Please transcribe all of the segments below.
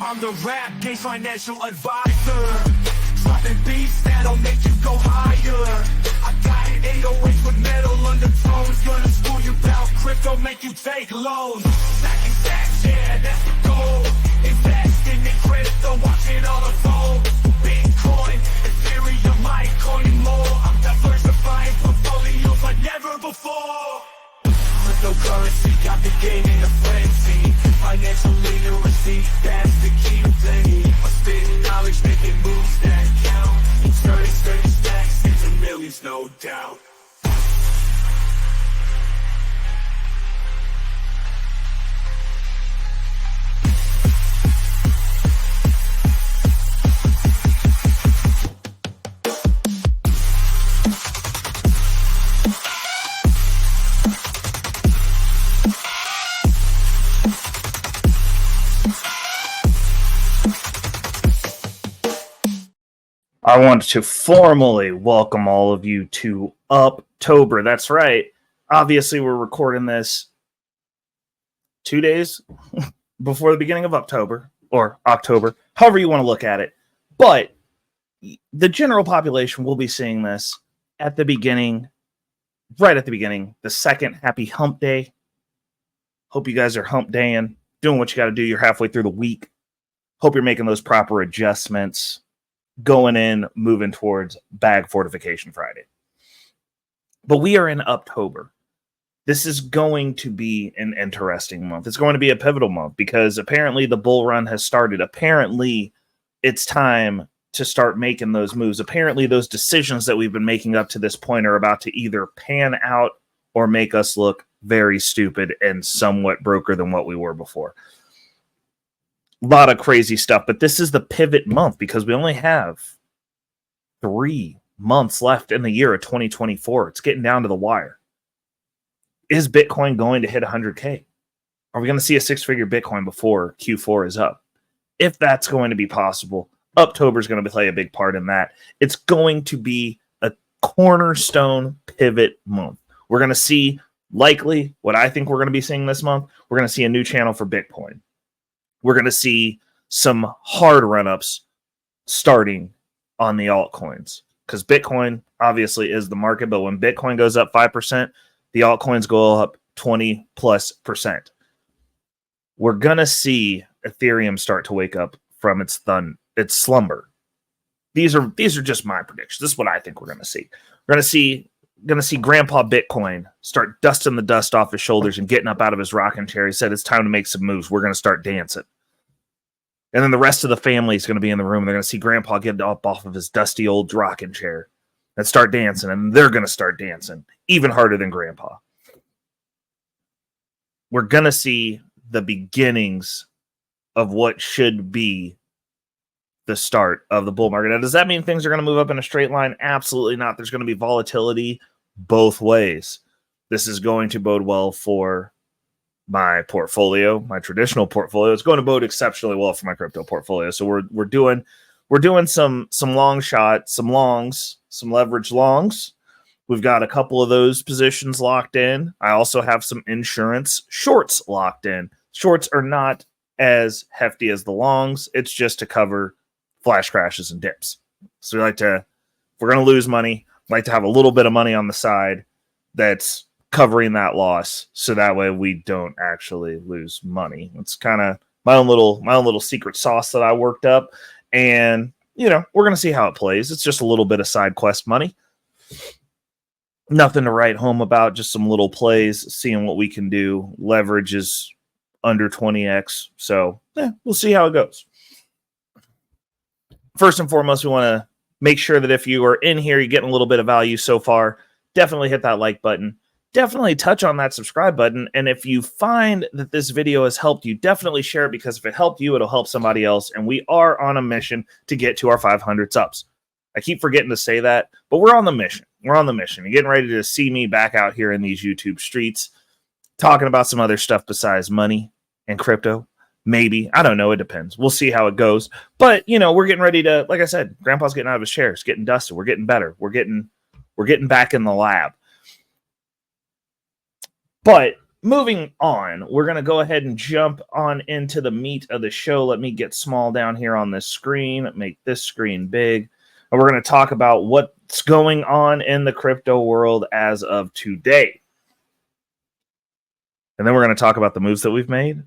I'm the rap game's financial advisor. Dropping beats that'll make you go higher. I got it 808s with metal undertones. Gonna school you about crypto, make you take loans. Stacking stacks, yeah, that's the goal. Investing in crypto, watching all unfold. Bitcoin, ethereum, I ain't coining more. I'm diversifying portfolios like never before. Cryptocurrency got the game in a frenzy. Financial literacy, that's the key to plenty. I'm spitting knowledge, making moves that count. Turning stacks into millions, no doubt. I want to formally welcome all of you to UPTOBER. That's right. Obviously, we're recording this 2 days before the beginning of October, or October, however you want to look at it. But the general population will be seeing this at the beginning, right at the beginning, the second happy hump day. Hope you guys are hump daying, doing what you got to do. You're halfway through the week. Hope you're making those proper adjustments. Going in, moving towards Bag Fortification Friday. But we are in UPTOBER. This is going to be an interesting month. It's going to be a pivotal month because apparently the bull run has started. Apparently it's time to start making those moves. Apparently those decisions that we've been making up to this point are about to either pan out or make us look very stupid and somewhat broker than what we were before. A lot of crazy stuff, but this is the pivot month because we only have 3 months left in the year of 2024. It's getting down to the wire. Is Bitcoin going to hit 100K? Are we going to see a 6-figure Bitcoin before Q4 is up? If that's going to be possible, UPTOBER is going to play a big part in that. It's going to be a cornerstone pivot month. We're going to see likely what I think we're going to be seeing this month. We're going to see a new channel for Bitcoin. We're going to see some hard run-ups starting on the altcoins because Bitcoin obviously is the market, but when Bitcoin goes up 5%, the altcoins go up 20+%. We're going to see Ethereum start to wake up from its slumber. These are just my predictions. This is what I think we're going to see. We're going to see Grandpa Bitcoin start dusting the dust off his shoulders and getting up out of his rocking chair. He said, it's time to make some moves. We're going to start dancing. And then the rest of the family is going to be in the room. They're going to see Grandpa get up off of his dusty old rocking chair and start dancing. And they're going to start dancing even harder than Grandpa. We're going to see the beginnings of what should be the start of the bull market. Now, does that mean things are going to move up in a straight line? Absolutely not. There's going to be volatility both ways. This is going to bode well for my portfolio, my traditional portfolio. It's going to bode exceptionally well for my crypto portfolio. So we're doing some long shots, some longs, some leverage longs. We've got a couple of those positions locked in. I also have some insurance shorts locked in. Shorts are not as hefty as the longs. It's just to cover flash crashes and dips. So if we're going to lose money, like to have a little bit of money on the side that's covering that loss, so that way we don't actually lose money. It's kind of my own little secret sauce that I worked up, and we're going to see how it plays. It's just a little bit of side quest money. Nothing to write home about, just some little plays, seeing what we can do. Leverage is under 20x, so we'll see how it goes. First and foremost, we want to make sure that if you are in here, you're getting a little bit of value so far, definitely hit that like button. Definitely touch on that subscribe button. And if you find that this video has helped you, definitely share it, because if it helped you, it'll help somebody else. And we are on a mission to get to our 500 subs. I keep forgetting to say that, but we're on the mission. We're on the mission. You're getting ready to see me back out here in these YouTube streets talking about some other stuff besides money and crypto. Maybe. I don't know. It depends. We'll see how it goes. But, we're getting ready to, like I said, Grandpa's getting out of his chair. It's getting dusted. We're getting better. We're getting back in the lab. But moving on, we're going to go ahead and jump on into the meat of the show. Let me get small down here on this screen, make this screen big. And we're going to talk about what's going on in the crypto world as of today. And then we're going to talk about the moves that we've made.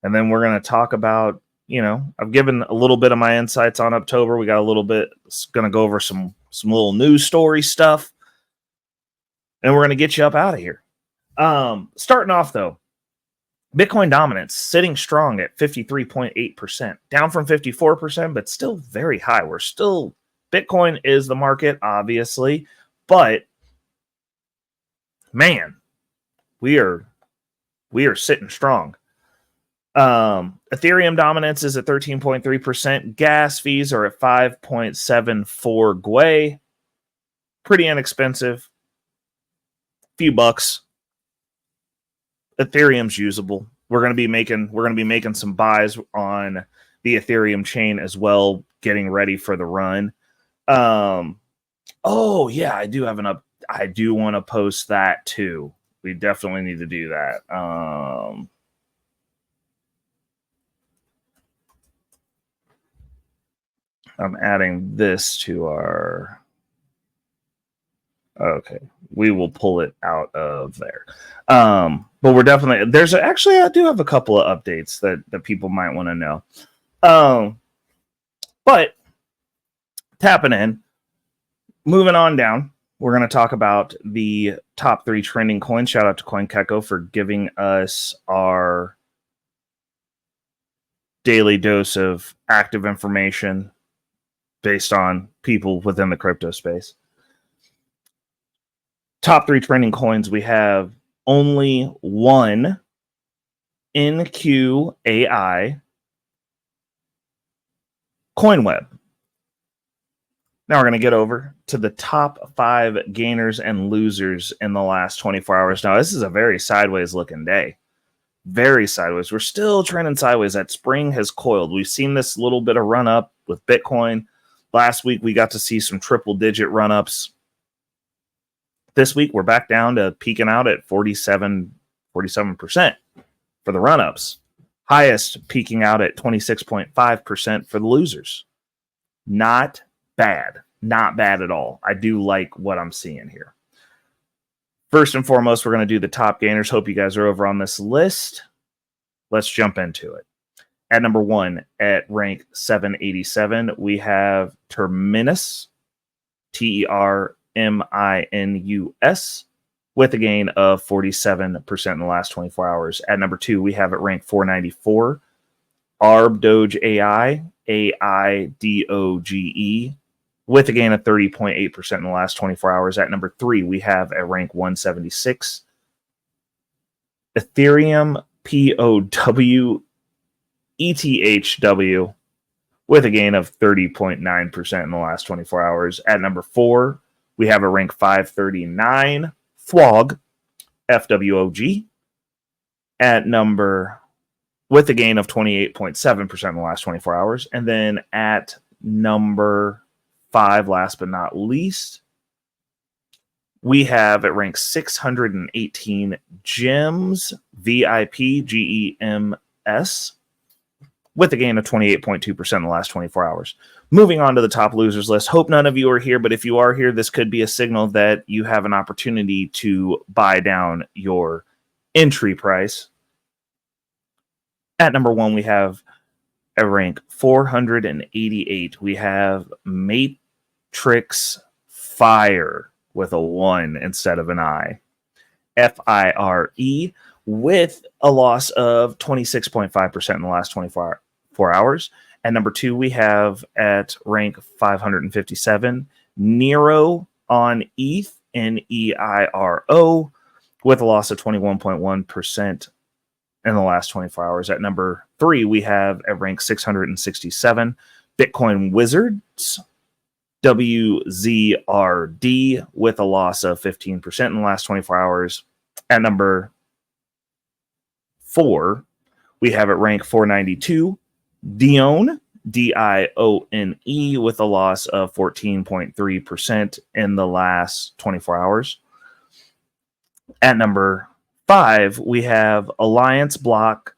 And then we're going to talk about, I've given a little bit of my insights on October. We got a little bit, going to go over some little news story stuff. And we're going to get you up out of here. Starting off, though, Bitcoin dominance sitting strong at 53.8%, down from 54%, but still very high. Bitcoin is the market, obviously, but man, we are sitting strong. Ethereum dominance is at 13.3%. Gas fees are at 5.74 Gwei. Pretty inexpensive. Few bucks. Ethereum's usable. We're going to be making some buys on the Ethereum chain as well, getting ready for the run. Oh yeah, I do want to post that too. We definitely need to do that. I'm adding this to our. Okay, we will pull it out of there. But we're definitely I do have a couple of updates that people might want to know. But tapping in, moving on down, we're going to talk about the top 3 trending coins. Shout out to CoinGecko for giving us our daily dose of active information based on people within the crypto space. Top 3 trending coins, we have only one NQAI CoinWeb. Now we're going to get over to the top 5 gainers and losers in the last 24 hours. Now, this is a very sideways looking day. Very sideways. We're still trending sideways. That spring has coiled. We've seen this little bit of run up with Bitcoin. Last week, we got to see some triple digit run ups. This week, we're back down to peaking out at 47% for the run-ups. Highest peaking out at 26.5% for the losers. Not bad. Not bad at all. I do like what I'm seeing here. First and foremost, we're going to do the top gainers. Hope you guys are over on this list. Let's jump into it. At number 1, at rank 787, we have Terminus, TERMINUS, with a gain of 47% in the last 24 hours. At number 2, we have at rank 494, ARB Doge AI, AIDOGE, with a gain of 30.8% in the last 24 hours. At number 3, we have at rank 176, Ethereum POW ETHW, with a gain of 30.9% in the last 24 hours. At number 4, we have a rank 539, FWOG, FWOG, at number, with a gain of 28.7% in the last 24 hours. And then at number 5, last but not least, we have at rank 618, GEMS, VIP, GEMS, with a gain of 28.2% in the last 24 hours. Moving on to the top losers list. Hope none of you are here, but if you are here, this could be a signal that you have an opportunity to buy down your entry price. At number 1, we have a rank 488. We have Matrix Fire with a 1 instead of an I. FIRE, with a loss of 26.5% in the last 24 hours. At number 2, we have at rank 557, Nero on ETH, NEIRO, with a loss of 21.1% in the last 24 hours. At number 3, we have at rank 667, Bitcoin Wizards, WZRD, with a loss of 15% in the last 24 hours. At number 4, we have at rank 492, Dione, DIONE, with a loss of 14.3% in the last 24 hours. At number 5, we have Alliance Block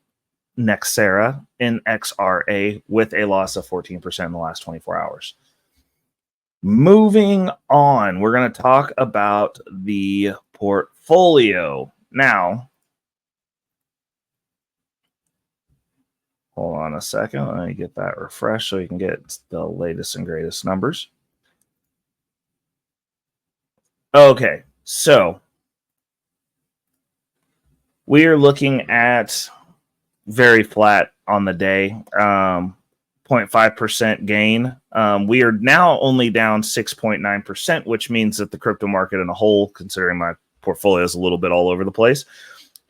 Nexera in XRA with a loss of 14% in the last 24 hours. Moving on, we're going to talk about the portfolio. Now, hold on a second. Let me get that refreshed so you can get the latest and greatest numbers. Okay, so we are looking at very flat on the day. 0.5% gain. We are now only down 6.9%, which means that the crypto market in a whole, considering my portfolio is a little bit all over the place,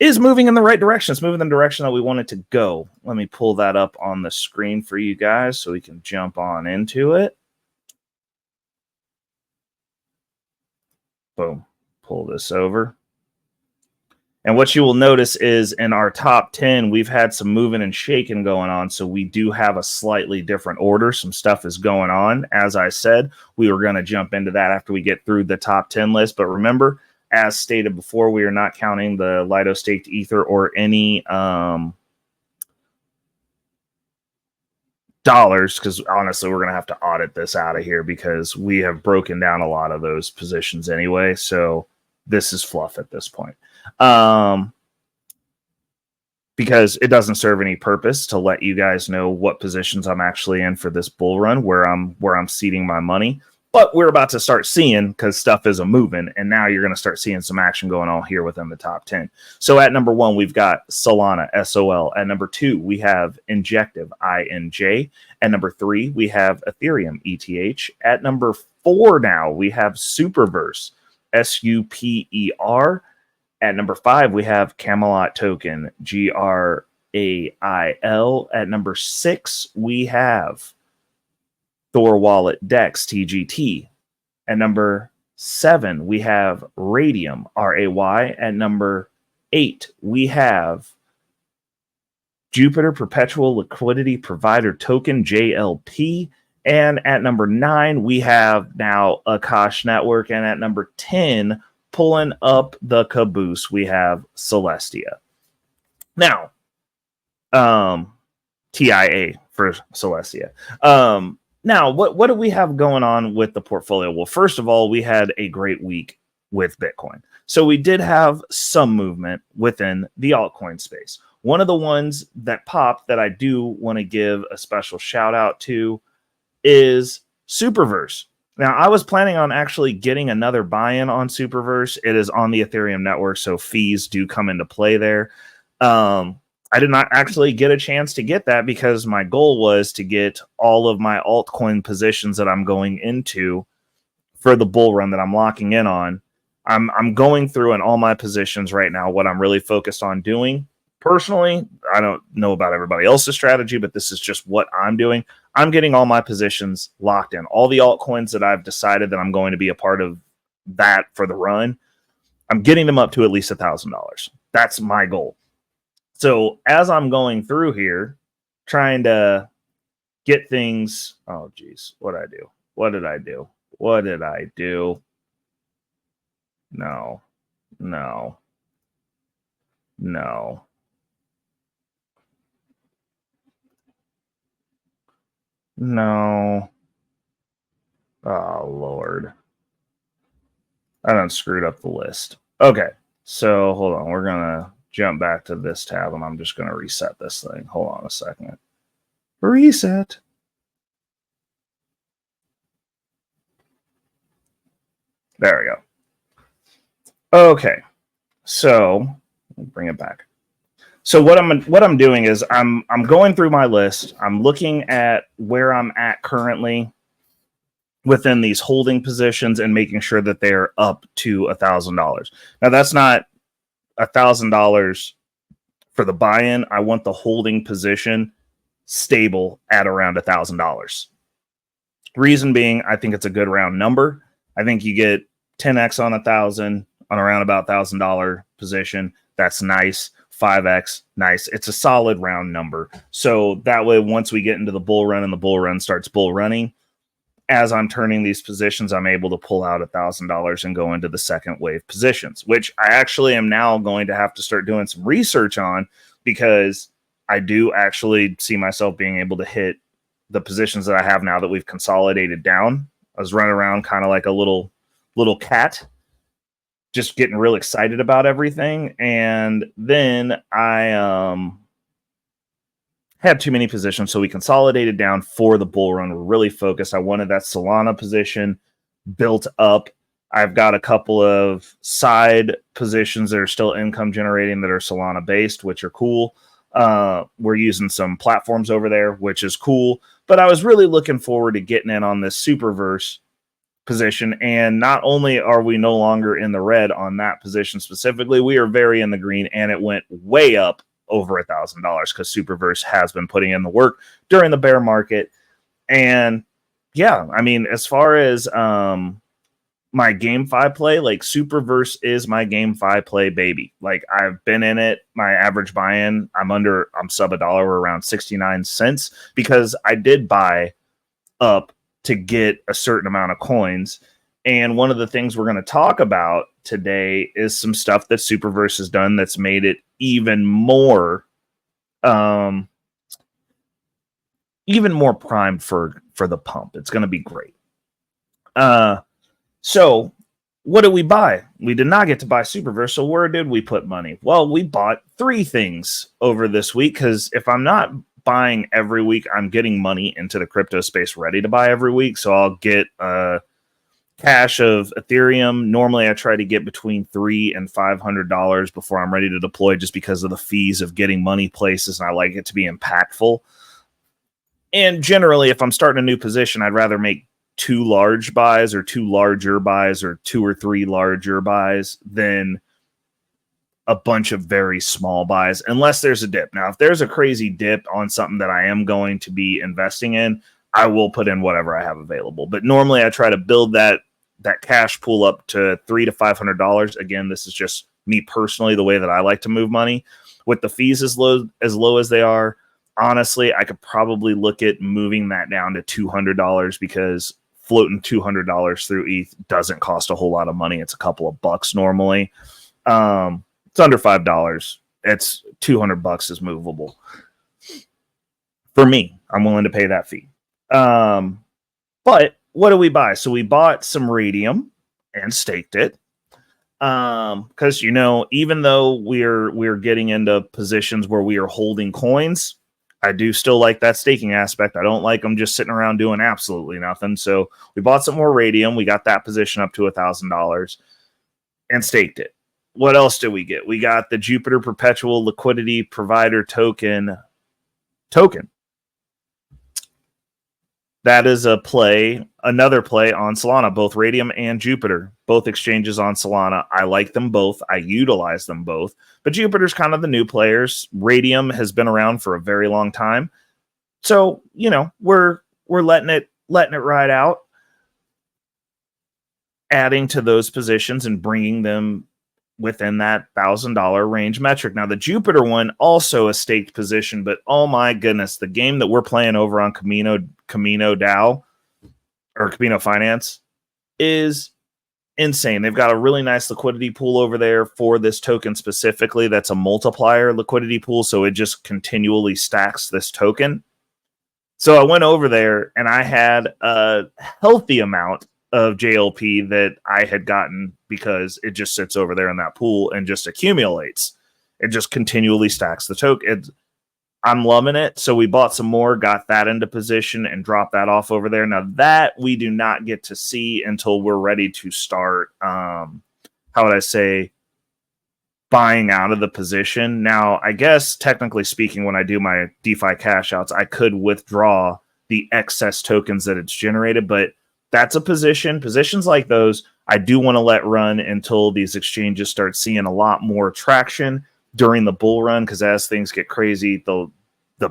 is moving in the right direction. It's moving in the direction that we want it to go. Let me pull that up on the screen for you guys so we can jump on into it. Boom. Pull this over. And what you will notice is in our top 10, we've had some moving and shaking going on. So we do have a slightly different order. Some stuff is going on. As I said, we were going to jump into that after we get through the top 10 list. But remember, as stated before, we are not counting the Lido staked Ether or any dollars, because honestly, we're going to have to audit this out of here because we have broken down a lot of those positions anyway. So this is fluff at this point. Because it doesn't serve any purpose to let you guys know what positions I'm actually in for this bull run, where I'm seeding my money. But we're about to start seeing, because stuff is a moving, and now you're going to start seeing some action going on here within the top 10. So at number 1, we've got Solana, SOL. At number 2, we have Injective, INJ. At number 3, we have Ethereum, ETH. At number 4 now, we have Superverse, SUPER. At number 5, we have Camelot Token, GRAIL. At number 6, we have Thorwallet Dex, TGT. At number 7, we have Radium, RAY. At number 8, we have Jupiter Perpetual Liquidity Provider Token, JLP. And at number 9, we have now Akash Network. And at number 10, pulling up the caboose, we have Celestia. Now, TIA for Celestia. Now, what do we have going on with the portfolio? Well, first of all, we had a great week with Bitcoin. So we did have some movement within the altcoin space. One of the ones that popped that I do want to give a special shout out to is Superverse. Now, I was planning on actually getting another buy-in on Superverse. It is on the Ethereum network, so fees do come into play there. I did not actually get a chance to get that because my goal was to get all of my altcoin positions that I'm going into for the bull run that I'm locking in on. I'm going through in all my positions right now what I'm really focused on doing. Personally, I don't know about everybody else's strategy, but this is just what I'm doing. I'm getting all my positions locked in. All the altcoins that I've decided that I'm going to be a part of that for the run, I'm getting them up to at least $1,000. That's my goal. So as I'm going through here, trying to get things, oh geez, what did I do? What did I do? What did I do? No. No. Oh, Lord. I done screwed up the list. Okay, so hold on. We're going to jump back to this tab, and I'm just going to reset this thing. Hold on a second. Reset. There we go. Okay, so bring it back. So what I'm doing is I'm going through my list. I'm looking at where I'm at currently within these holding positions and making sure that they're up to $1,000. Now that's not $1,000 for the buy-in. I want the holding position stable at around $1,000. Reason being, I think it's a good round number. I think you get 10x on 1,000 on around about $1,000 position. That's nice. 5x, nice. It's a solid round number. So that way, once we get into the bull run and the bull run starts bull running, as I'm turning these positions, I'm able to pull out $1,000 and go into the second wave positions, which I actually am now going to have to start doing some research on, because I do actually see myself being able to hit the positions that I have now that we've consolidated down. I was running around kind of like a little cat, just getting real excited about everything. And then I had too many positions, so we consolidated down for the bull run. We're really focused. I wanted that Solana position built up. I've got a couple of side positions that are still income generating that are Solana based, which are cool. We're using some platforms over there, which is cool. But I was really looking forward to getting in on this Superverse position. And not only are we no longer in the red on that position specifically, we are very in the green, and it went way up over $1,000 because Superverse has been putting in the work during the bear market. And yeah, I mean, as far as my GameFi play, like Superverse is my GameFi play baby. Like I've been in it. My average buy-in, I'm sub $1, or around 69 cents, because I did buy up to get a certain amount of coins. And one of the things we're going to talk about today is some stuff that Superverse has done that's made it even more primed for the pump. It's going to be great. So what did we buy? We did not get to buy Superverse. So where did we put money? Well, we bought 3 things over this week, because if I'm not buying every week, I'm getting money into the crypto space ready to buy every week. So I'll get cash of Ethereum. Normally I try to get between $300 and $500 before I'm ready to deploy, just because of the fees of getting money places, and I like it to be impactful. And generally, if I'm starting a new position, I'd rather make 2 large buys, or 2 larger buys, or 2 or 3 larger buys than a bunch of very small buys, unless there's a dip. Now, if there's a crazy dip on something that I am going to be investing in, I will put in whatever I have available. But normally I try to build that cash pool up to $300 to $500. Again, this is just me personally, the way that I like to move money. With the fees as low as they are, honestly, I could probably look at moving that down to $200, because floating $200 through ETH doesn't cost a whole lot of money. It's a couple of bucks normally. It's under $5. It's $200 is movable. For me, I'm willing to pay that fee. But what do we buy? So we bought some radium and staked it. Because, even though we're getting into positions where we are holding coins, I do still like that staking aspect. I don't like them just sitting around doing absolutely nothing. So we bought some more radium. We got that position up to $1,000 and staked it. What else did we get? We got the Jupiter Perpetual Liquidity Provider token. That is another play on Solana, both Radium and Jupiter, both exchanges on Solana. I like them both. I utilize them both. But Jupiter's kind of the new players. Radium has been around for a very long time. So, we're letting it ride out, adding to those positions and bringing them within that $1,000 range metric. Now, the Jupiter one, also a staked position, but oh my goodness, the game that we're playing over on Camino DAO or Camino Finance is insane. They've got a really nice liquidity pool over there for this token specifically. That's a multiplier liquidity pool, so it just continually stacks this token. So I went over there and I had a healthy amount of JLP that I had gotten, because it just sits over there in that pool and just accumulates. It just continually stacks the token. I'm loving it. So we bought some more, got that into position, and dropped that off over there. Now that we do not get to see until we're ready to start, buying out of the position. Now, I guess technically speaking, when I do my DeFi cash outs, I could withdraw the excess tokens that it's generated, but that's a position. Positions like those, I do want to let run until these exchanges start seeing a lot more traction during the bull run, because as things get crazy, the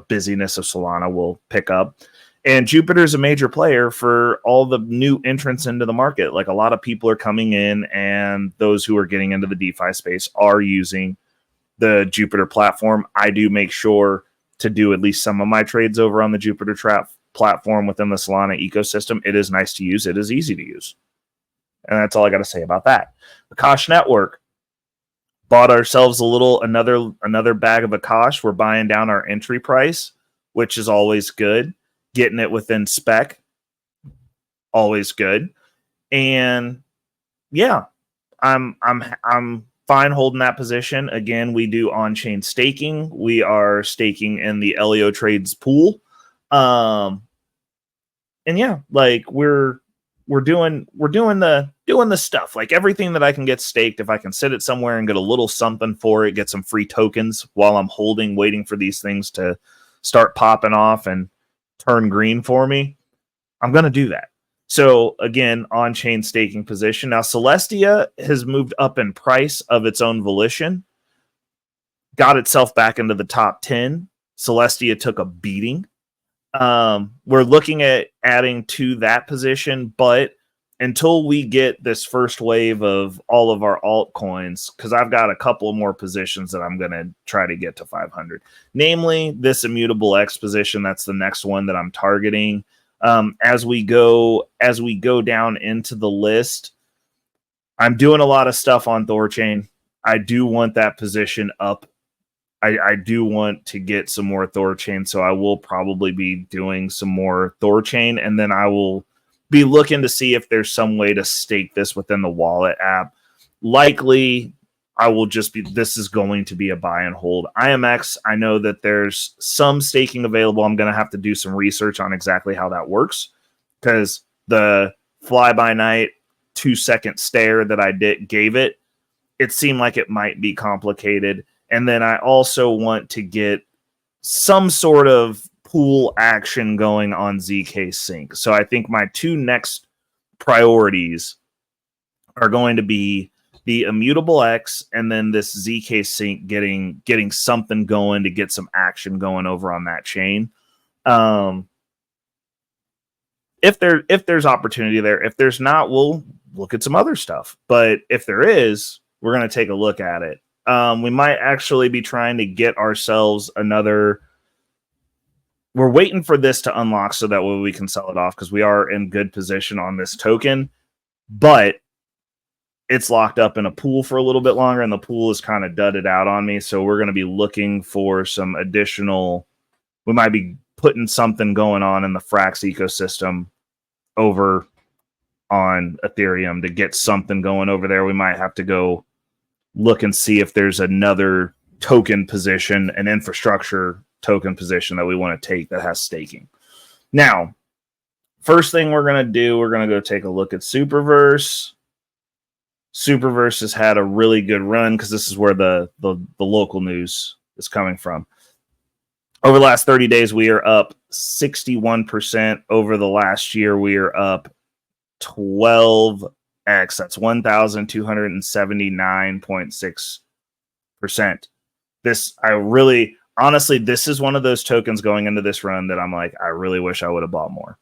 busyness of Solana will pick up. And Jupiter's a major player for all the new entrants into the market. Like, a lot of people are coming in, and those who are getting into the DeFi space are using the Jupiter platform. I do make sure to do at least some of my trades over on the Jupiter platform within the Solana ecosystem. It is nice to use. It is easy to use. And that's all I got to say about that. Akash Network. Bought ourselves another bag of Akash. We're buying down our entry price, which is always good. Getting it within spec, always good. And yeah, I'm fine holding that position. Again, we do on-chain staking. We are staking in the Elio Trades pool. And yeah, like we're doing the stuff. Like everything that I can get staked, if I can sit it somewhere and get a little something for it, get some free tokens while I'm holding, waiting for these things to start popping off and turn green for me, I'm going to do that. So again, on-chain staking position. Now, Celestia has moved up in price of its own volition, got itself back into the top 10. Celestia took a beating. We're looking at adding to that position, but until we get this first wave of all of our altcoins, because I've got a couple more positions that I'm going to try to get to 500, namely this Immutable X position. That's the next one that I'm targeting. As we go down into the list, I'm doing a lot of stuff on Thorchain. I do want that position up. I do want to get some more Thorchain, so I will probably be doing some more Thorchain, and then I will be looking to see if there's some way to stake this within the wallet app. Likely, I will just be, this is going to be a buy and hold. IMX, I know that there's some staking available. I'm going to have to do some research on exactly how that works, because the fly-by-night 2-second stare that I gave it seemed like it might be complicated. And then I also want to get some sort of pool action going on ZK Sync. So I think my two next priorities are going to be the Immutable X and then this ZK Sync getting something going to get some action going over on that chain. If there's opportunity there, if there's not, we'll look at some other stuff. But if there is, we're going to take a look at it. We might actually be trying to get ourselves another. We're waiting for this to unlock so that way we can sell it off, because we are in good position on this token, but it's locked up in a pool for a little bit longer, and the pool is kind of dudded out on me. So we're going to be looking for some additional. We might be putting something going on in the Frax ecosystem over on Ethereum to get something going over there. We might have to go look and see if there's another token position, an infrastructure token position that we want to take that has staking. Now, first thing we're going to do, we're going to go take a look at Superverse. Superverse has had a really good run because this is where the local news is coming from. Over the last 30 days, we are up 61%. Over the last year, we are up 12x. That's 1,279.6%. Honestly, this is one of those tokens going into this run that I'm like, I really wish I would have bought more.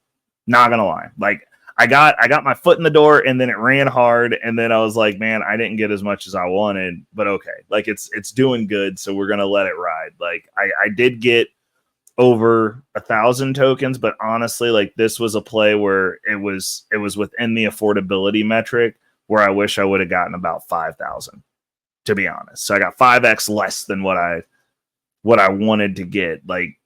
Not gonna lie. Like, I got my foot in the door, and then it ran hard, and then I was like, man, I didn't get as much as I wanted, but okay. Like, it's doing good, so we're gonna let it ride. Like, I did get over 1,000 tokens, but honestly, like, this was a play where it was within the affordability metric, where I wish I would have gotten about 5,000, to be honest. So I got 5x less than what I wanted to get. Like,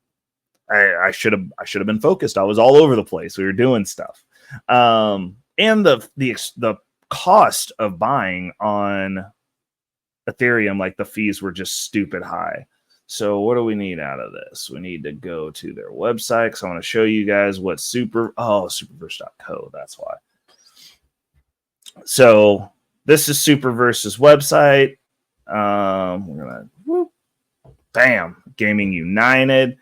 I should have been focused. I was all over the place. We were doing stuff. And the cost of buying on Ethereum, like, the fees were just stupid high. So what do we need out of this? We need to go to their website, because I want to show you guys what superverse.co. That's why. So this is Superverse's website. We're gonna bam, Gaming United.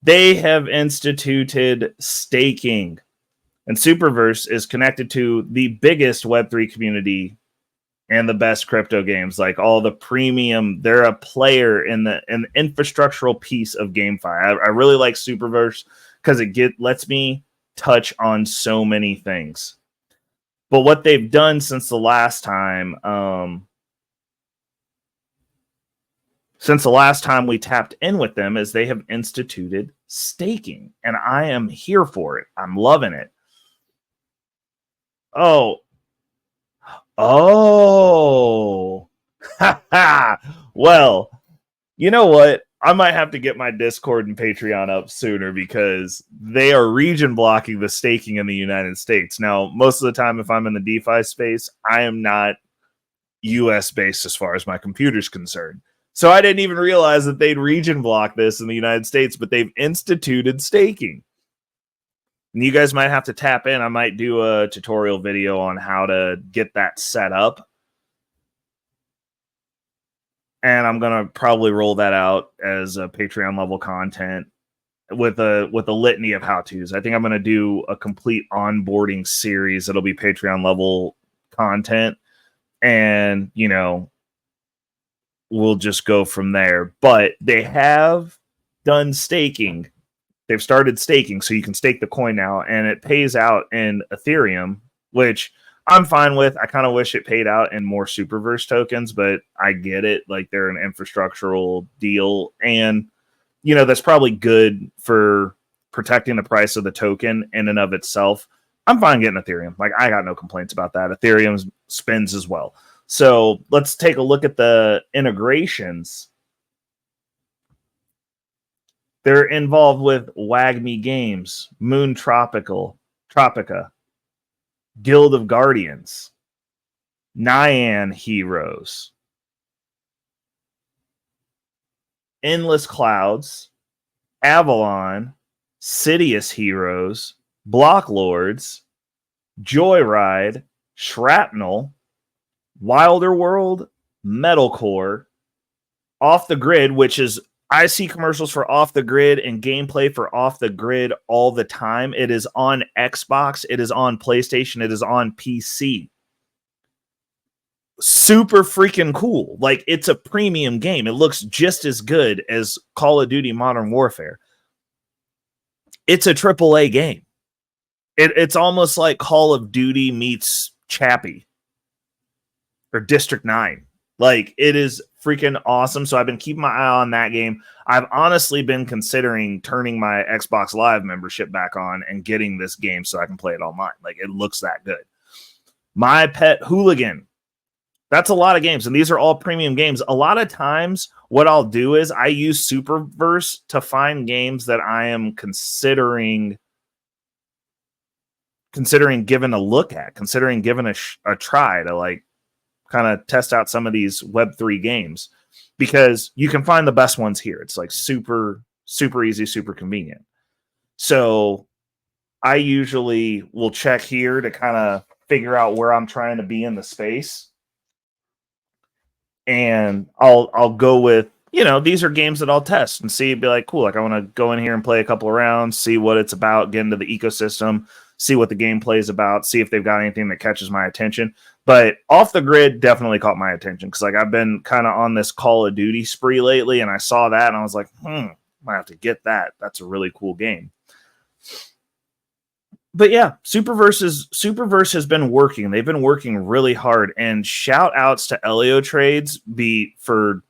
They have instituted staking, and Superverse is connected to the biggest Web3 community and the best crypto games, like all the premium. They're a player in the infrastructural piece of GameFi. I really like Superverse because it lets me touch on so many things. But what they've done since the last time we tapped in with them is they have instituted staking, and I am here for it. I'm loving it. Oh, well, you know what? I might have to get my Discord and Patreon up sooner because they are region blocking the staking in the United States. Now, most of the time, if I'm in the DeFi space, I am not US based as far as my computer's concerned. So I didn't even realize that they'd region block this in the United States, but they've instituted staking. And you guys might have to tap in. I might do a tutorial video on how to get that set up. And I'm going to probably roll that out as a Patreon level content with a litany of how-tos. I think I'm going to do a complete onboarding series that'll be Patreon level content. And, you know, we'll just go from there. But they have done staking. They've started staking, so you can stake the coin now, and it pays out in Ethereum, which I'm fine with. I kind of wish it paid out in more Superverse tokens, but I get it. Like, they're an infrastructural deal, and, you know, that's probably good for protecting the price of the token in and of itself. I'm fine getting Ethereum. Like, I got no complaints about that. Ethereum spins as well. So let's take a look at the integrations. They're involved with WAGMI Games, Moon Tropica, Guild of Guardians, Nyan Heroes, Endless Clouds, Avalon, Sidious Heroes, Block Lords, Joyride, Shrapnel, Wilder World, Metalcore, Off the Grid, which is, I see commercials for Off the Grid and gameplay for Off the Grid all the time. It is on Xbox, it is on PlayStation, it is on PC. Super freaking cool. Like, it's a premium game. It looks just as good as Call of Duty Modern Warfare. It's a AAA game. It's almost like Call of Duty meets Chappie or District 9. Like, it is freaking awesome. So I've been keeping my eye on that game. I've honestly been considering turning my Xbox Live membership back on and getting this game so I can play it online. Like, it looks that good. My Pet Hooligan. That's a lot of games, and these are all premium games. A lot of times, what I'll do is I use Superverse to find games that I am considering giving a look at, considering giving a try to, like, kind of test out some of these Web3 games, because you can find the best ones here. It's like super, super easy, super convenient. So I usually will check here to kind of figure out where I'm trying to be in the space. And I'll go with, you know, these are games that I'll test and see, be like, cool, like, I want to go in here and play a couple of rounds, see what it's about, get into the ecosystem, see what the gameplay is about, see if they've got anything that catches my attention. But Off the Grid definitely caught my attention because, like, I've been kind of on this Call of Duty spree lately, and I saw that and I was like, might have to get that. That's a really cool game. But yeah, Superverse has been working. They've been working really hard, and shout outs to Elio Trades for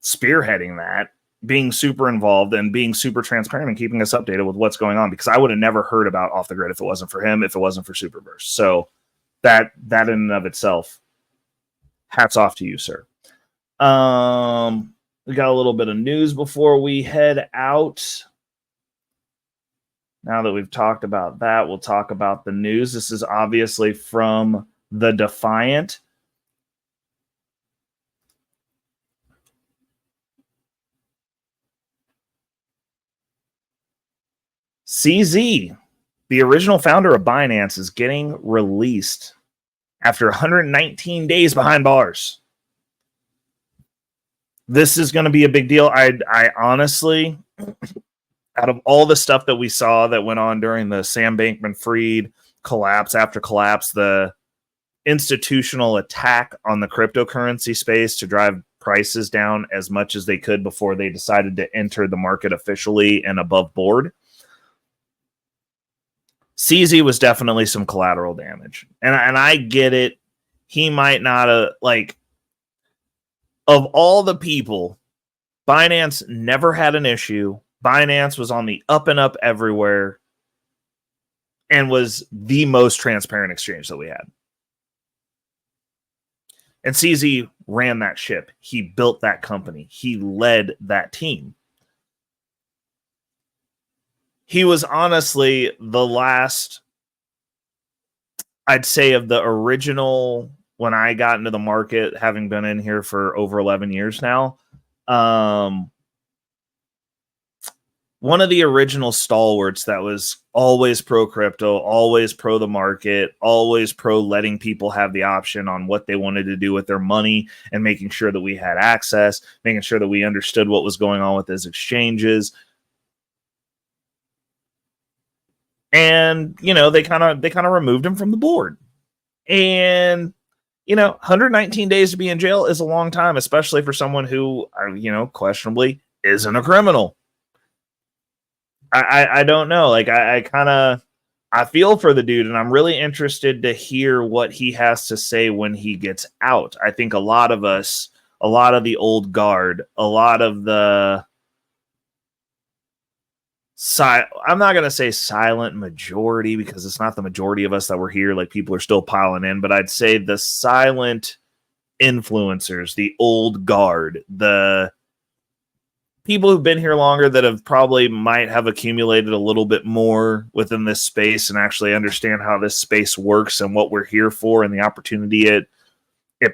spearheading that, being super involved and being super transparent and keeping us updated with what's going on, because I would have never heard about Off the Grid if it wasn't for him, if it wasn't for Superverse. So that in and of itself, hats off to you, sir. We got a little bit of news before we head out. Now that we've talked about that, we'll talk about the news. This is obviously from the Defiant. CZ, the original founder of Binance, is getting released after 119 days behind bars. This is going to be a big deal. I honestly, out of all the stuff that we saw that went on during the Sam Bankman-Fried collapse after collapse, the institutional attack on the cryptocurrency space to drive prices down as much as they could before they decided to enter the market officially and above board, CZ was definitely some collateral damage. And I get it. He might not have, like, of all the people, Binance never had an issue Binance was on the up and up everywhere and was the most transparent exchange that we had. And CZ ran that ship. He built that company. He led that team. He was honestly the last, I'd say, of the original, when I got into the market, having been in here for over 11 years now, one of the original stalwarts that was always pro crypto, always pro the market, always pro letting people have the option on what they wanted to do with their money and making sure that we had access, making sure that we understood what was going on with those exchanges. And, you know, they kind of removed him from the board. And, you know, 119 days to be in jail is a long time, especially for someone who, you know, questionably isn't a criminal. I don't know. Like, I feel for the dude, and I'm really interested to hear what he has to say when he gets out. I think a lot of us, a lot of the old guard, a lot of the I'm not going to say silent majority, because it's not the majority of us that were here. Like, people are still piling in, but I'd say the silent influencers, the old guard, the people who've been here longer that have probably might have accumulated a little bit more within this space and actually understand how this space works and what we're here for and the opportunity it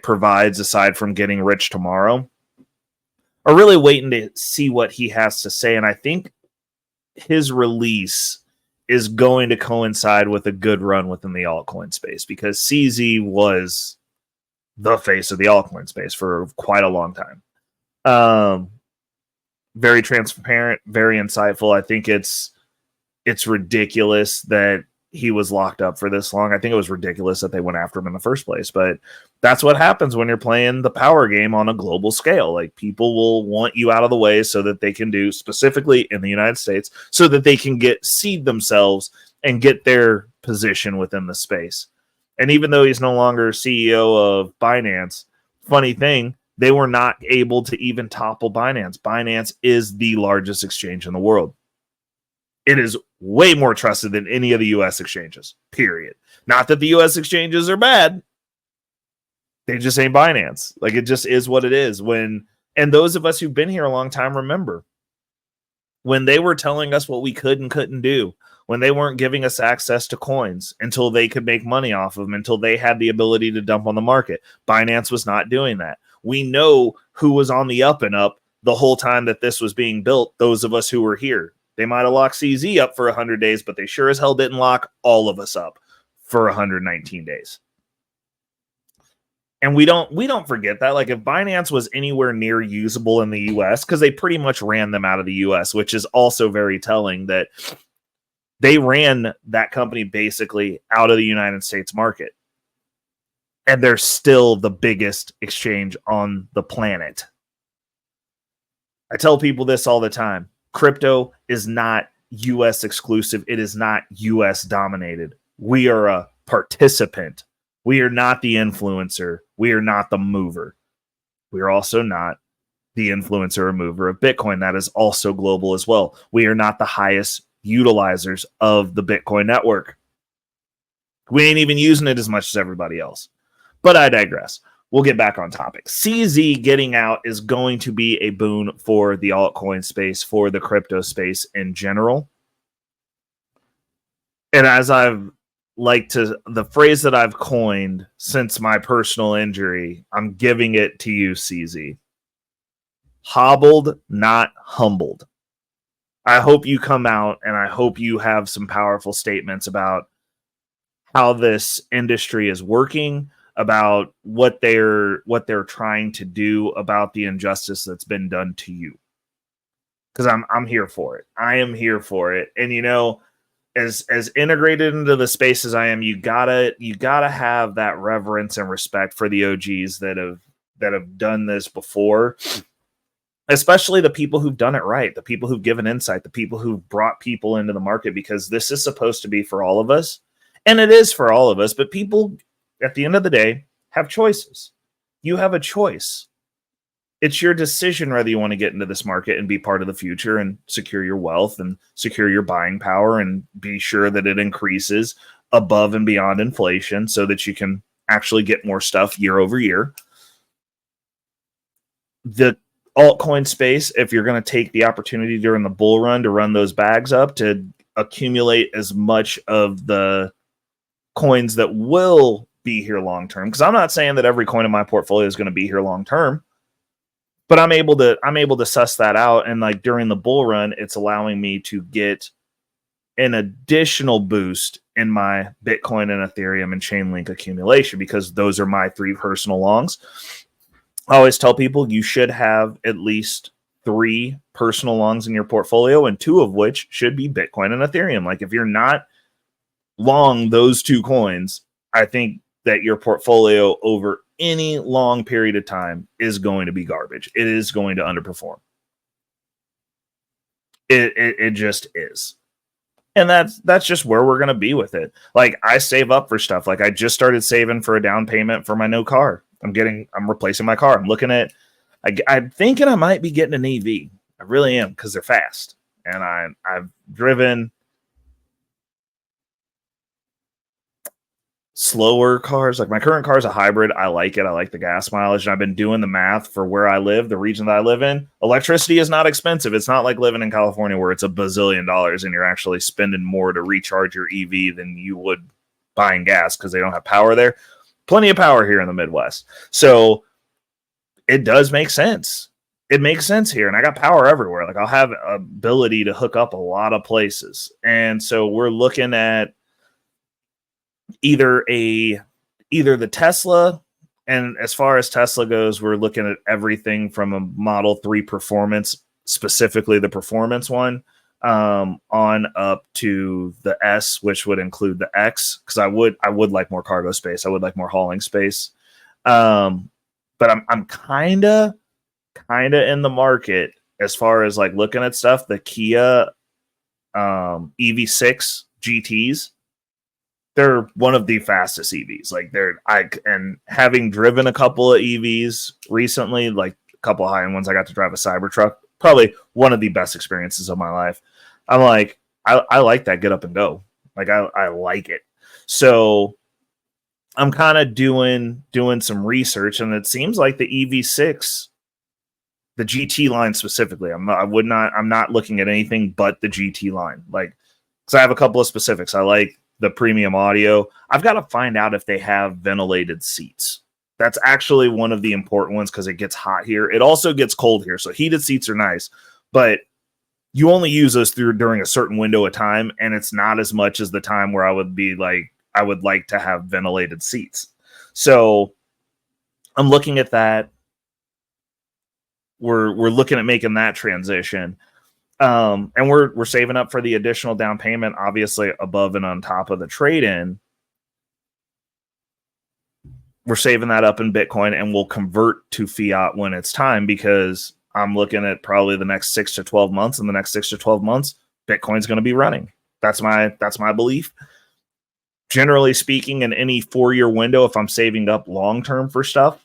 provides, aside from getting rich tomorrow, are really waiting to see what he has to say. And I think his release is going to coincide with a good run within the altcoin space, because CZ was the face of the altcoin space for quite a long time. Very transparent, very insightful. I think it's ridiculous that he was locked up for this long. I think it was ridiculous that they went after him in the first place, but that's what happens when you're playing the power game on a global scale. Like, people will want you out of the way so that they can do, specifically in the United States, so that they can seed themselves and get their position within the space. And even though he's no longer CEO of Binance, funny thing, they were not able to even topple Binance. Binance is the largest exchange in the world. It is way more trusted than any of the U.S. exchanges, period. Not that the U.S. exchanges are bad. They just ain't Binance. Like, it just is what it is. And those of us who've been here a long time remember when they were telling us what we could and couldn't do, when they weren't giving us access to coins until they could make money off of them, until they had the ability to dump on the market. Binance was not doing that. We know who was on the up and up the whole time that this was being built, those of us who were here. They might have locked CZ up for 100 days, but they sure as hell didn't lock all of us up for 119 days. And we don't forget that. Like, if Binance was anywhere near usable in the US, because they pretty much ran them out of the US, which is also very telling that they ran that company basically out of the United States market. And they're still the biggest exchange on the planet. I tell people this all the time. Crypto is not US exclusive. It is not US dominated. We are a participant. We are not the influencer. We are not the mover. We are also not the influencer or mover of Bitcoin. That is also global as well. We are not the highest utilizers of the Bitcoin network. We ain't even using it as much as everybody else. But I digress. We'll get back on topic. CZ getting out is going to be a boon for the altcoin space, for the crypto space in general. And as the phrase that I've coined since my personal injury, I'm giving it to you, CZ. Hobbled, not humbled. I hope you come out and I hope you have some powerful statements about how this industry is working, about what they're trying to do about the injustice that's been done to you. Because I'm here for it. I am here for it. And you know, as integrated into the space as I am, you gotta have that reverence and respect for the OGs that have done this before. Especially the people who've done it right, the people who've given insight, the people who've brought people into the market, because this is supposed to be for all of us. And it is for all of us, but people, at the end of the day, have choices. You have a choice. it's your decision whether you want to get into this market and be part of the future and secure your wealth and secure your buying power and be sure that it increases above and beyond inflation so that you can actually get more stuff year over year. The altcoin space, if you're going to take the opportunity during the bull run to run those bags up to accumulate as much of the coins that will be here long term, because I'm not saying that every coin in my portfolio is going to be here long term, but I'm able to suss that out, and like during the bull run, it's allowing me to get an additional boost in my Bitcoin and Ethereum and Chainlink accumulation, because those are my 3 personal longs. I always tell people you should have at least 3 personal longs in your portfolio, and 2 of which should be Bitcoin and Ethereum. Like if you're not long those 2 coins, I think that your portfolio over any long period of time is going to be garbage. It is going to underperform. It just is. And that's just where we're going to be with it. Like I save up for stuff. Like I just started saving for a down payment for my new car. I'm replacing my car. I'm thinking I might be getting an EV. I really am, because they're fast. And I've driven slower cars. Like my current car is a hybrid. I like it. I like the gas mileage. And I've been doing the math for where I live, the region that I live in. Electricity is not expensive. It's not like living in California where it's $1 bazillion and you're actually spending more to recharge your EV than you would buying gas because they don't have power there. Plenty of power here in the Midwest. So it does make sense. It makes sense here. And I got power everywhere. Like I'll have ability to hook up a lot of places. And so we're looking at either the Tesla, and as far as Tesla goes, we're looking at everything from a Model 3 Performance, specifically the Performance one, on up to the S, which would include the X, because I would like more cargo space. I would like more hauling space. But I'm kind of in the market as far as like looking at stuff. The Kia EV6 GTs, they're one of the fastest EVs. Like and having driven a couple of EVs recently, like a couple of high-end ones, I got to drive a Cybertruck, probably one of the best experiences of my life. I'm like, I like that get up and go. Like I like it. So I'm kind of doing some research, and it seems like the EV6, the GT line specifically, I'm not looking at anything but the GT line. Like, because I have a couple of specifics. I like the premium audio. I've got to find out if they have ventilated seats. That's actually one of the important ones because it gets hot here. It also gets cold here. So heated seats are nice, but you only use those during a certain window of time. And it's not as much as the time where I would like to have ventilated seats. So I'm looking at that. We're looking at making that transition. And we're saving up for the additional down payment, obviously above and on top of the trade-in. We're saving that up in Bitcoin, and we'll convert to fiat when it's time, because I'm looking at probably the next 6 to 12 months. In the next 6 to 12 months, Bitcoin's going to be running. That's my belief. Generally speaking, in any 4-year window, if I'm saving up long-term for stuff,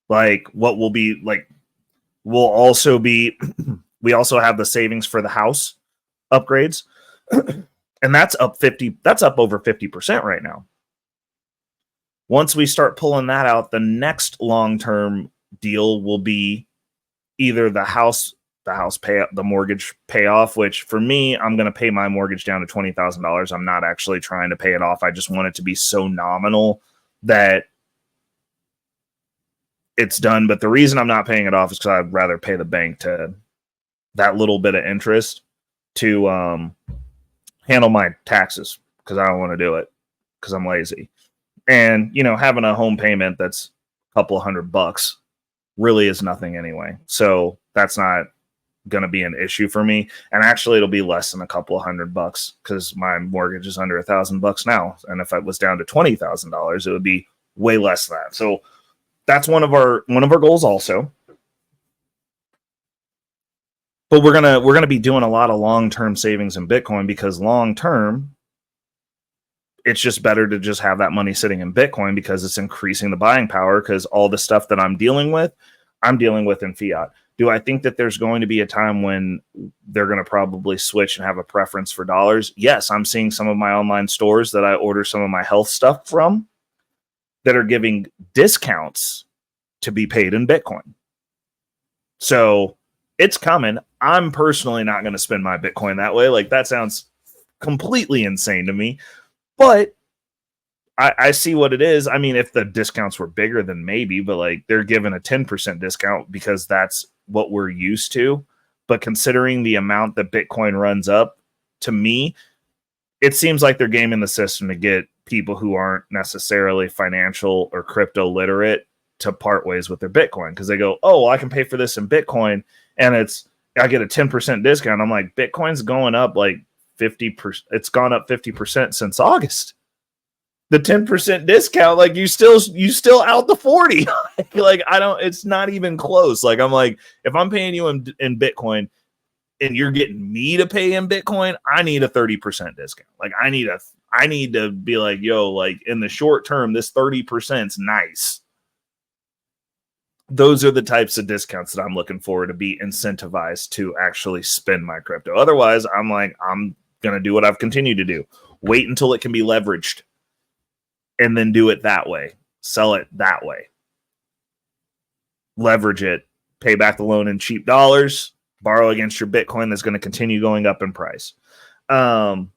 like what will be like, will also be, we also have the savings for the house upgrades, and that's up over 50% right now. Once we start pulling that out, the next long-term deal will be either the mortgage payoff, which for me, I'm going to pay my mortgage down to $20,000. I'm not actually trying to pay it off. I just want it to be so nominal that it's done. But the reason I'm not paying it off is because I'd rather pay the bank to that little bit of interest to handle my taxes, because I don't want to do it because I'm lazy. And, having a home payment that's a couple of $100 really is nothing anyway. So that's not going to be an issue for me. And actually, it'll be less than a couple of $100 because my mortgage is under $1,000 now. And if it was down to $20,000, it would be way less than that. So that's one of our goals also. But we're gonna be doing a lot of long-term savings in Bitcoin, because long-term, it's just better to just have that money sitting in Bitcoin because it's increasing the buying power, because all the stuff that I'm dealing with, I'm dealing with in fiat. Do I think that there's going to be a time when they're going to probably switch and have a preference for dollars? Yes, I'm seeing some of my online stores that I order some of my health stuff from that are giving discounts to be paid in Bitcoin. So it's coming. I'm personally not going to spend my Bitcoin that way. Like, that sounds completely insane to me. But I see what it is. I mean, if the discounts were bigger, then maybe, but like they're given a 10% discount because that's what we're used to. But considering the amount that Bitcoin runs up, to me, it seems like they're gaming the system to get people who aren't necessarily financial or crypto literate to part ways with their Bitcoin, because they go, oh, well, I can pay for this in Bitcoin and I get a 10% discount. I'm like, Bitcoin's going up like 50%. It's gone up 50% since August. The 10% discount, like you still out the 40. Like, it's not even close. Like, I'm like, if I'm paying you in Bitcoin and you're getting me to pay in Bitcoin, I need a 30% discount. Like, I need to be like, yo, like in the short term, this 30% is nice. Those are the types of discounts that I'm looking for to be incentivized to actually spend my crypto. Otherwise, I'm like, I'm going to do what I've continued to do. Wait until it can be leveraged. And then do it that way. Sell it that way. Leverage it. Pay back the loan in cheap dollars. Borrow against your Bitcoin that's going to continue going up in price. But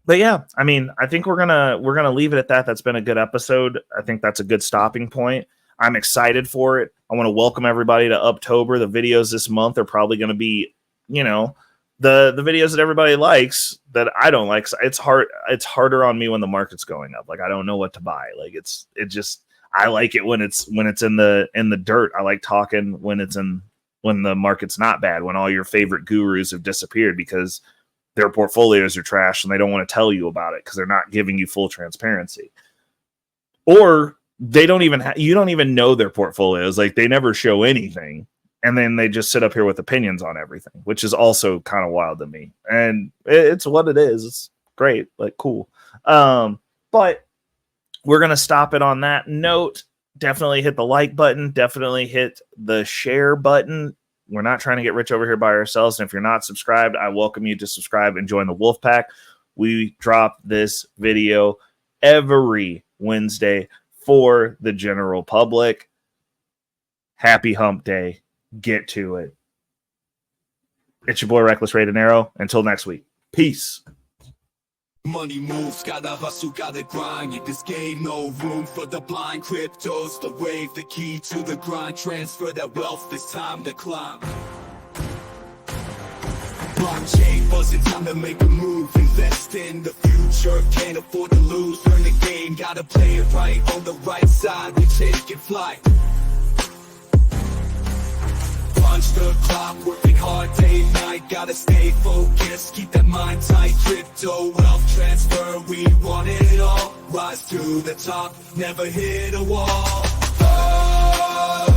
yeah, I mean, I think we're gonna leave it at that. That's been a good episode. I think that's a good stopping point. I'm excited for it. I want to welcome everybody to UPTOBER. The videos this month are probably going to be, the videos that everybody likes that I don't like. It's harder on me when the market's going up. Like, I don't know what to buy. Like, I like it when it's in the dirt. I like talking when the market's not bad, when all your favorite gurus have disappeared because their portfolios are trash and they don't want to tell you about it because they're not giving you full transparency. Or they don't even you don't even know their portfolios. Like, they never show anything. And then they just sit up here with opinions on everything, which is also kind of wild to me. And it's what it is. It's great. Like, cool. But we're going to stop it on that note. Definitely hit the like button. Definitely hit the share button. We're not trying to get rich over here by ourselves. And if you're not subscribed, I welcome you to subscribe and join the Wolf Pack. We drop this video every Wednesday for the general public. Happy hump day. Get to it. It's your boy Reckless Rated Arrow. Until next week. Peace. Money moves, gotta hustle, gotta grind. In this game, no room for the blind. Crypto's the wave, the key to the grind. Transfer that wealth, it's time to climb. Blockchain buzzing, time to make a move. Invest in the future, can't afford to lose. Learn the game, gotta play it right. On the right side, we take it flight. Punch the clock, working hard day and night. Gotta stay focused, keep that mind tight. Crypto, wealth transfer, we want it all. Rise to the top, never hit a wall. Oh.